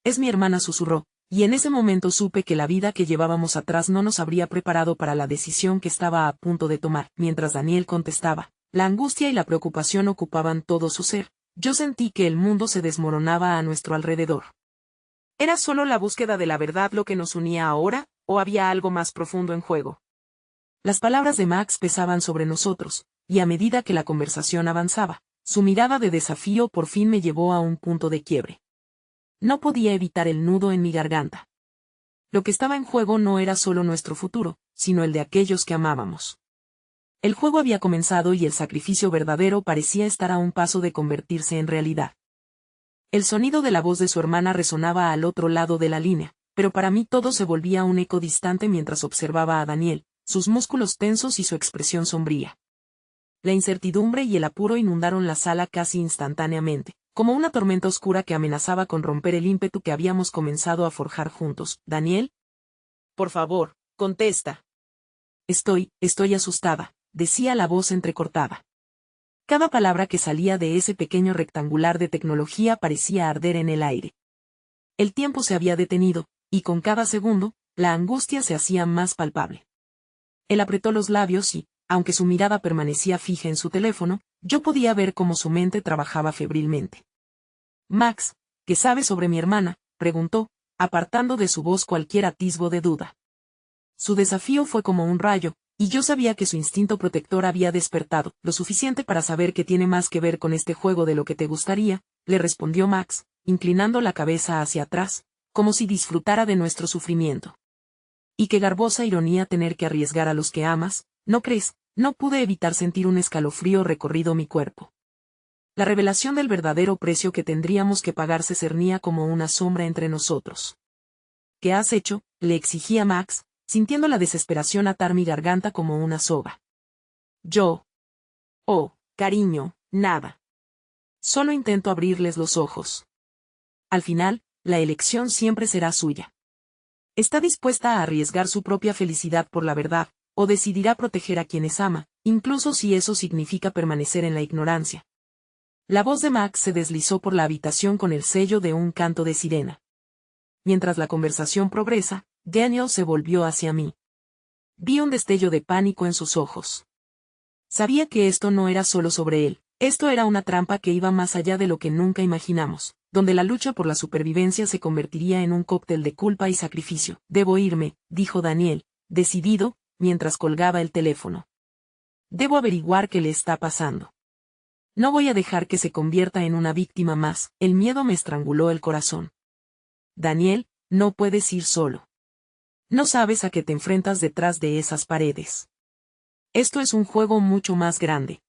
Es mi hermana, susurró, y en ese momento supe que la vida que llevábamos atrás no nos habría preparado para la decisión que estaba a punto de tomar. Mientras Daniel contestaba, la angustia y la preocupación ocupaban todo su ser. Yo sentí que el mundo se desmoronaba a nuestro alrededor. ¿Era solo la búsqueda de la verdad lo que nos unía ahora, o había algo más profundo en juego? Las palabras de Max pesaban sobre nosotros, y a medida que la conversación avanzaba, su mirada de desafío por fin me llevó a un punto de quiebre. No podía evitar el nudo en mi garganta. Lo que estaba en juego no era solo nuestro futuro, sino el de aquellos que amábamos. El juego había comenzado y el sacrificio verdadero parecía estar a un paso de convertirse en realidad. El sonido de la voz de su hermana resonaba al otro lado de la línea, pero para mí todo se volvía un eco distante mientras observaba a Daniel, sus músculos tensos y su expresión sombría. La incertidumbre y el apuro inundaron la sala casi instantáneamente, como una tormenta oscura que amenazaba con romper el ímpetu que habíamos comenzado a forjar juntos. ¿Daniel? Por favor, contesta. Estoy asustada, decía la voz entrecortada. Cada palabra que salía de ese pequeño rectangular de tecnología parecía arder en el aire. El tiempo se había detenido, y con cada segundo, la angustia se hacía más palpable. Él apretó los labios y, aunque su mirada permanecía fija en su teléfono, yo podía ver cómo su mente trabajaba febrilmente. Max, ¿qué sabes sobre mi hermana?, preguntó, apartando de su voz cualquier atisbo de duda. Su desafío fue como un rayo, y yo sabía que su instinto protector había despertado, lo suficiente para saber que tiene más que ver con este juego de lo que te gustaría, le respondió Max, inclinando la cabeza hacia atrás, como si disfrutara de nuestro sufrimiento. Y qué garbosa ironía tener que arriesgar a los que amas, ¿no crees? No pude evitar sentir un escalofrío recorrido mi cuerpo. La revelación del verdadero precio que tendríamos que pagar se cernía como una sombra entre nosotros. ¿Qué has hecho?, le exigía Max, sintiendo la desesperación atar mi garganta como una soga. Yo. Oh, cariño, nada. Solo intento abrirles los ojos. Al final, la elección siempre será suya. ¿Está dispuesta a arriesgar su propia felicidad por la verdad, o decidirá proteger a quienes ama, incluso si eso significa permanecer en la ignorancia? La voz de Max se deslizó por la habitación con el sello de un canto de sirena. Mientras la conversación progresa, Daniel se volvió hacia mí. Vi un destello de pánico en sus ojos. Sabía que esto no era solo sobre él, esto era una trampa que iba más allá de lo que nunca imaginamos, donde la lucha por la supervivencia se convertiría en un cóctel de culpa y sacrificio. Debo irme, dijo Daniel, decidido, mientras colgaba el teléfono. Debo averiguar qué le está pasando. No voy a dejar que se convierta en una víctima más, el miedo me estranguló el corazón. Daniel, no puedes ir solo. No sabes a qué te enfrentas detrás de esas paredes. Esto es un juego mucho más grande.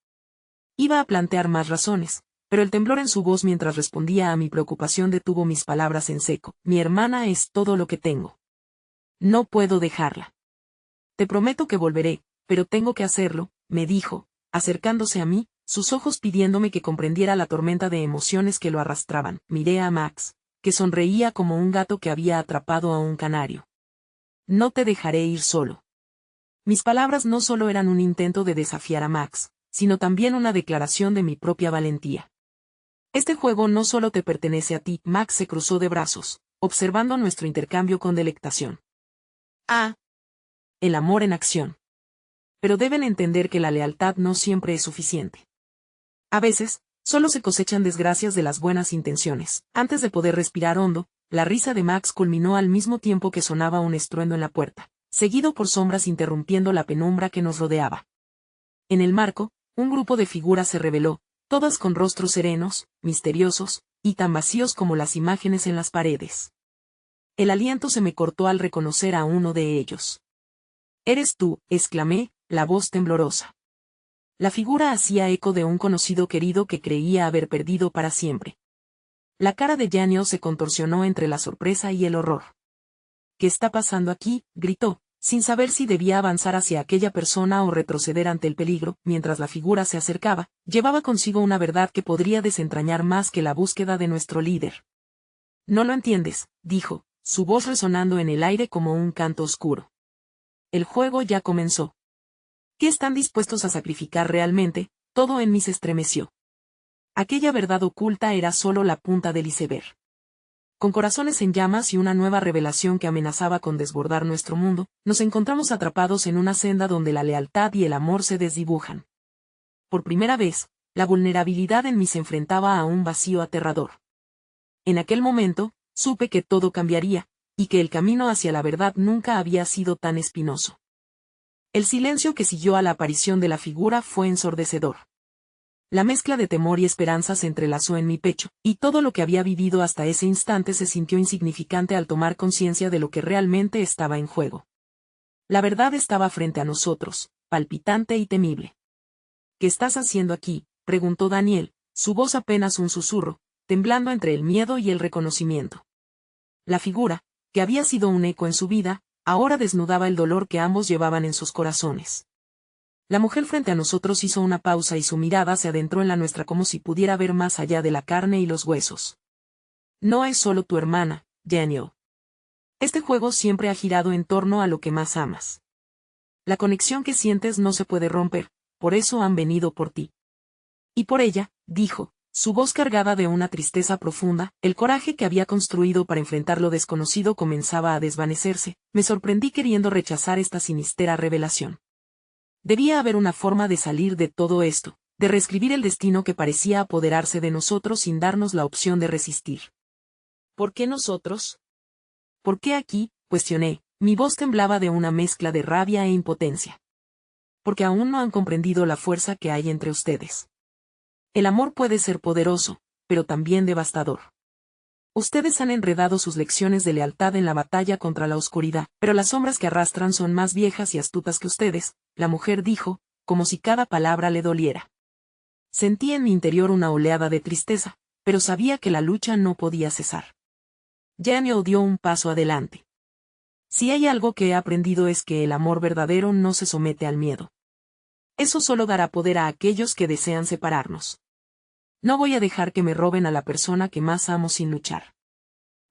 Iba a plantear más razones, pero el temblor en su voz mientras respondía a mi preocupación detuvo mis palabras en seco. Mi hermana es todo lo que tengo. No puedo dejarla. Te prometo que volveré, pero tengo que hacerlo, me dijo, acercándose a mí, sus ojos pidiéndome que comprendiera la tormenta de emociones que lo arrastraban. Miré a Max, que sonreía como un gato que había atrapado a un canario. No te dejaré ir solo. Mis palabras no solo eran un intento de desafiar a Max, sino también una declaración de mi propia valentía. Este juego no solo te pertenece a ti. Max se cruzó de brazos, observando nuestro intercambio con delectación. Ah. El amor en acción. Pero deben entender que la lealtad no siempre es suficiente. A veces, solo se cosechan desgracias de las buenas intenciones. Antes de poder respirar hondo, la risa de Max culminó al mismo tiempo que sonaba un estruendo en la puerta, seguido por sombras interrumpiendo la penumbra que nos rodeaba. En el marco, un grupo de figuras se reveló, todas con rostros serenos, misteriosos, y tan vacíos como las imágenes en las paredes. El aliento se me cortó al reconocer a uno de ellos. «Eres tú», exclamé, la voz temblorosa. La figura hacía eco de un conocido querido que creía haber perdido para siempre. La cara de Janio se contorsionó entre la sorpresa y el horror. «¿Qué está pasando aquí?», gritó, sin saber si debía avanzar hacia aquella persona o retroceder ante el peligro. Mientras la figura se acercaba, llevaba consigo una verdad que podría desentrañar más que la búsqueda de nuestro líder. «No lo entiendes», dijo, su voz resonando en el aire como un canto oscuro. «El juego ya comenzó. ¿Qué están dispuestos a sacrificar realmente?». Todo en mí se estremeció. Aquella verdad oculta era solo la punta del iceberg. Con corazones en llamas y una nueva revelación que amenazaba con desbordar nuestro mundo, nos encontramos atrapados en una senda donde la lealtad y el amor se desdibujan. Por primera vez, la vulnerabilidad en mí se enfrentaba a un vacío aterrador. En aquel momento, supe que todo cambiaría, y que el camino hacia la verdad nunca había sido tan espinoso. El silencio que siguió a la aparición de la figura fue ensordecedor. La mezcla de temor y esperanza se entrelazó en mi pecho, y todo lo que había vivido hasta ese instante se sintió insignificante al tomar conciencia de lo que realmente estaba en juego. La verdad estaba frente a nosotros, palpitante y temible. «¿Qué estás haciendo aquí?», preguntó Daniel, su voz apenas un susurro, temblando entre el miedo y el reconocimiento. La figura, que había sido un eco en su vida, ahora desnudaba el dolor que ambos llevaban en sus corazones. La mujer frente a nosotros hizo una pausa y su mirada se adentró en la nuestra como si pudiera ver más allá de la carne y los huesos. «No es solo tu hermana, Janio. Este juego siempre ha girado en torno a lo que más amas. La conexión que sientes no se puede romper, por eso han venido por ti». «Y por ella», dijo, su voz cargada de una tristeza profunda. El coraje que había construido para enfrentar lo desconocido comenzaba a desvanecerse. Me sorprendí queriendo rechazar esta siniestra revelación. Debía haber una forma de salir de todo esto, de reescribir el destino que parecía apoderarse de nosotros sin darnos la opción de resistir. «¿Por qué nosotros? ¿Por qué aquí?», cuestioné, mi voz temblaba de una mezcla de rabia e impotencia. «Porque aún no han comprendido la fuerza que hay entre ustedes. El amor puede ser poderoso, pero también devastador. Ustedes han enredado sus lecciones de lealtad en la batalla contra la oscuridad, pero las sombras que arrastran son más viejas y astutas que ustedes», la mujer dijo, como si cada palabra le doliera. Sentí en mi interior una oleada de tristeza, pero sabía que la lucha no podía cesar. Janio dio un paso adelante. «Si hay algo que he aprendido es que el amor verdadero no se somete al miedo. Eso solo dará poder a aquellos que desean separarnos. No voy a dejar que me roben a la persona que más amo sin luchar».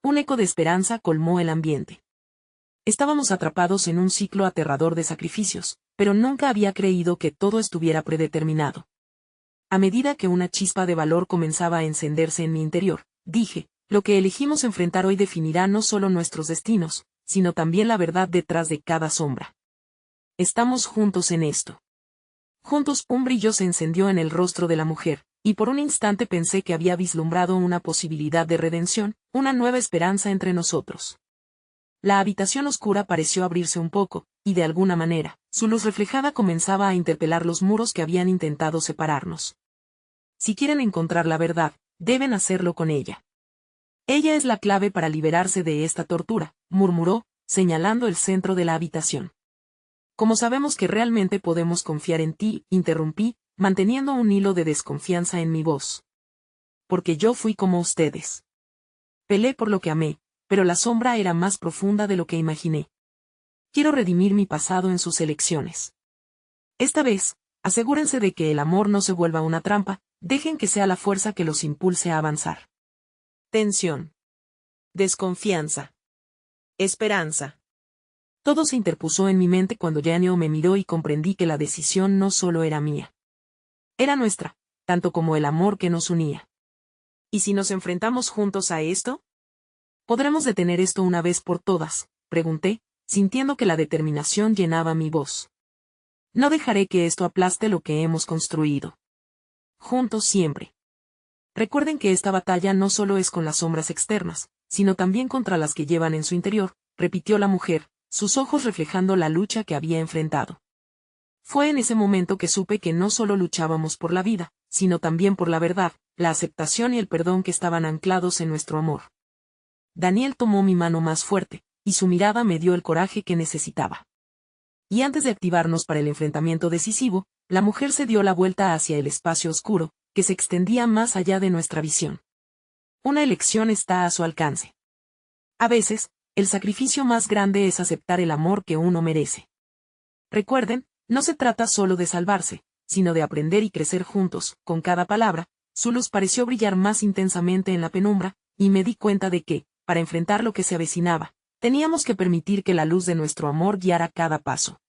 Un eco de esperanza colmó el ambiente. Estábamos atrapados en un ciclo aterrador de sacrificios, pero nunca había creído que todo estuviera predeterminado. A medida que una chispa de valor comenzaba a encenderse en mi interior, dije, lo que elegimos enfrentar hoy definirá no solo nuestros destinos, sino también la verdad detrás de cada sombra. Estamos juntos en esto. Juntos un brillo se encendió en el rostro de la mujer, y por un instante pensé que había vislumbrado una posibilidad de redención, una nueva esperanza entre nosotros. La habitación oscura pareció abrirse un poco, y de alguna manera, su luz reflejada comenzaba a interpelar los muros que habían intentado separarnos. Si quieren encontrar la verdad, deben hacerlo con ella. Ella es la clave para liberarse de esta tortura, murmuró, señalando el centro de la habitación. ¿Cómo sabemos que realmente podemos confiar en ti?, interrumpí, manteniendo un hilo de desconfianza en mi voz. Porque yo fui como ustedes. Peleé por lo que amé, pero la sombra era más profunda de lo que imaginé. Quiero redimir mi pasado en sus elecciones. Esta vez, asegúrense de que el amor no se vuelva una trampa, dejen que sea la fuerza que los impulse a avanzar. Tensión. Desconfianza. Esperanza. Todo se interpuso en mi mente cuando Yanio me miró y comprendí que la decisión no solo era mía. Era nuestra, tanto como el amor que nos unía. ¿Y si nos enfrentamos juntos a esto? ¿Podremos detener esto una vez por todas?, pregunté, sintiendo que la determinación llenaba mi voz. No dejaré que esto aplaste lo que hemos construido. Juntos siempre. Recuerden que esta batalla no solo es con las sombras externas, sino también contra las que llevan en su interior, repitió la mujer, sus ojos reflejando la lucha que había enfrentado. Fue en ese momento que supe que no solo luchábamos por la vida, sino también por la verdad, la aceptación y el perdón que estaban anclados en nuestro amor. Daniel tomó mi mano más fuerte, y su mirada me dio el coraje que necesitaba. Y antes de activarnos para el enfrentamiento decisivo, la mujer se dio la vuelta hacia el espacio oscuro, que se extendía más allá de nuestra visión. Una elección está a su alcance. A veces, el sacrificio más grande es aceptar el amor que uno merece. Recuerden, no se trata solo de salvarse, sino de aprender y crecer juntos. Con cada palabra, su luz pareció brillar más intensamente en la penumbra, y me di cuenta de que, para enfrentar lo que se avecinaba, teníamos que permitir que la luz de nuestro amor guiara cada paso.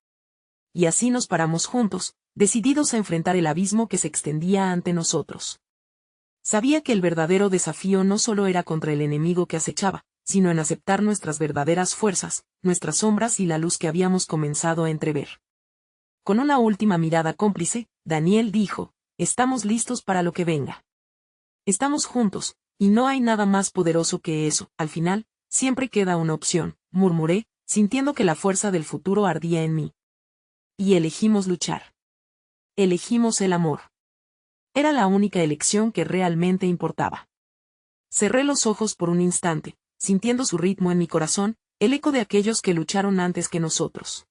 Y así nos paramos juntos, decididos a enfrentar el abismo que se extendía ante nosotros. Sabía que el verdadero desafío no solo era contra el enemigo que acechaba, sino en aceptar nuestras verdaderas fuerzas, nuestras sombras y la luz que habíamos comenzado a entrever. Con una última mirada cómplice, Daniel dijo, estamos listos para lo que venga. Estamos juntos, y no hay nada más poderoso que eso. Al final, siempre queda una opción, murmuré, sintiendo que la fuerza del futuro ardía en mí. Y elegimos luchar. Elegimos el amor. Era la única elección que realmente importaba. Cerré los ojos por un instante, sintiendo su ritmo en mi corazón, el eco de aquellos que lucharon antes que nosotros.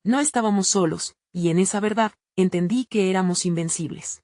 No estábamos solos, y en esa verdad, entendí que éramos invencibles.